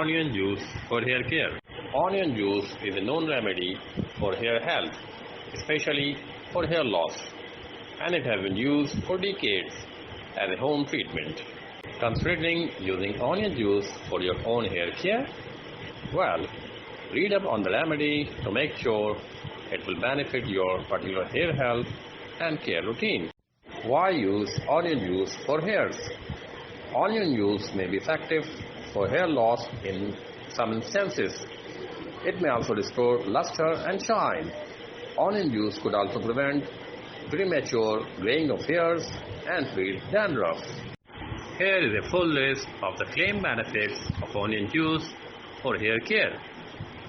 Onion juice for hair care. Onion juice is a known remedy for hair health, especially for hair loss, and it has been used for decades as a home treatment. Considering using onion juice for your own hair care? Well, read up on the remedy to make sure it will benefit your particular hair health and care routine. Why use onion juice for hairs? Onion juice may be effective for hair loss in some instances. It may also restore luster and shine. Onion juice could also prevent premature graying of hairs and treat dandruff. Here is a full list of the claimed benefits of onion juice for hair care.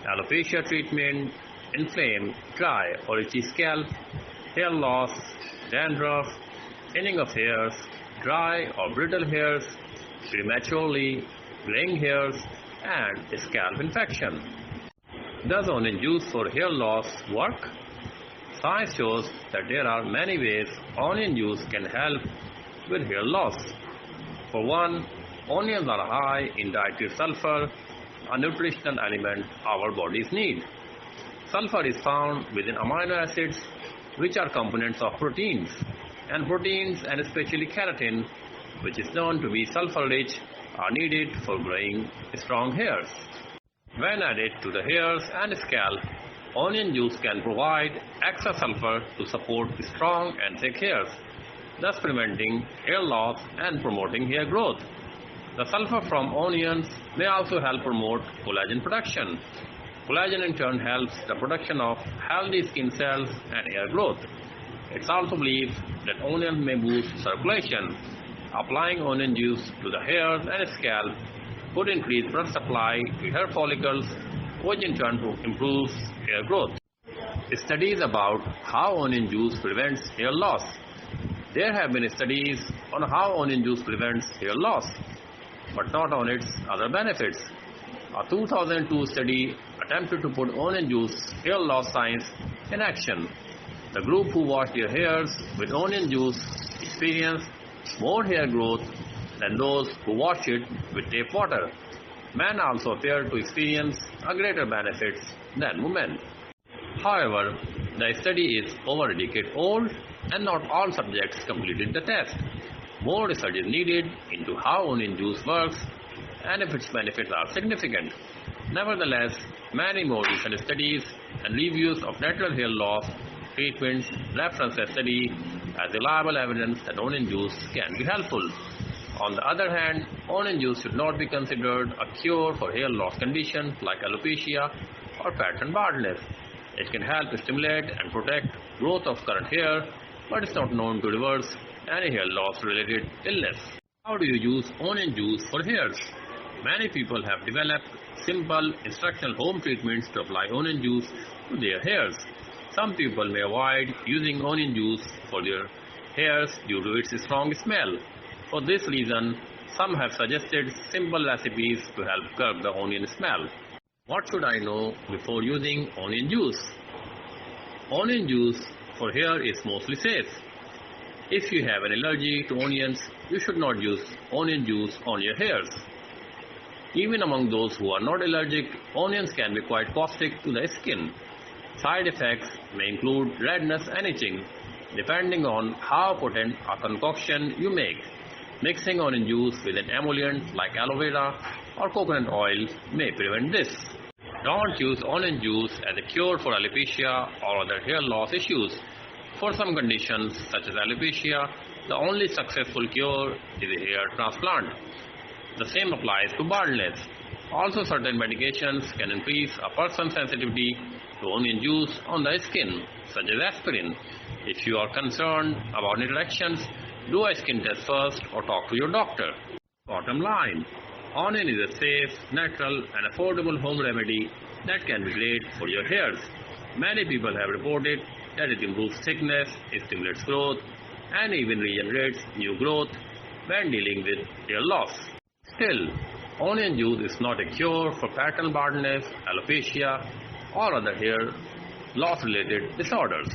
Alopecia treatment, inflamed, dry or itchy scalp, hair loss, dandruff, thinning of hairs, dry or brittle hairs, prematurely graying hairs, and scalp infection. Does onion juice for hair loss work? Science shows that there are many ways onion juice can help with hair loss. For one, onions are high in dietary sulfur, a nutritional element our bodies need. Sulfur is found within amino acids, which are components of proteins, and especially keratin, which is known to be sulfur-rich, are needed for growing strong hairs. When added to the hairs and scalp, onion juice can provide extra sulfur to support strong and thick hairs, thus preventing hair loss and promoting hair growth. The sulfur from onions may also help promote collagen production. Collagen in turn helps the production of healthy skin cells and hair growth. It's also believed that onions may boost circulation. Applying onion juice to the hairs and scalp could increase blood supply to hair follicles, which in turn improves hair growth. Studies about how onion juice prevents hair loss. There have been studies on how onion juice prevents hair loss, but not on its other benefits. A 2002 study attempted to put onion juice hair loss science in action. The group who washed their hairs with onion juice experienced more hair growth than those who washed it with tap water. Men also appeared to experience a greater benefits than women. However, the study is over a decade old and not all subjects completed the test. More research is needed into how onion juice works and if its benefits are significant. Nevertheless, many more recent studies and reviews of natural hair loss treatments reference the study as reliable evidence that onion juice can be helpful. On the other hand, onion juice should not be considered a cure for hair loss conditions like alopecia or pattern baldness. It can help stimulate and protect growth of current hair, but is not known to reverse any hair loss related illness. How do you use onion juice for hairs? Many people have developed simple instructional home treatments to apply onion juice to their hairs. Some people may avoid using onion juice for their hairs due to its strong smell. For this reason, some have suggested simple recipes to help curb the onion smell. What should I know before using onion juice? Onion juice for hair is mostly safe. If you have an allergy to onions, you should not use onion juice on your hairs. Even among those who are not allergic, onions can be quite caustic to the skin. Side effects may include redness and itching, depending on how potent a concoction you make. Mixing onion juice with an emollient like aloe vera or coconut oil may prevent this. Don't use onion juice as a cure for alopecia or other hair loss issues. For some conditions such as alopecia, the only successful cure is a hair transplant. The same applies to baldness. Also, certain medications can increase a person's sensitivity to onion juice on the skin, such as aspirin. If you are concerned about interactions, do a skin test first or talk to your doctor. Bottom line, onion is a safe, natural and affordable home remedy that can be great for your hairs. Many people have reported that it improves thickness, it stimulates growth and even regenerates new growth when dealing with hair loss. Still, onion juice is not a cure for pattern baldness, alopecia or other hair loss related disorders.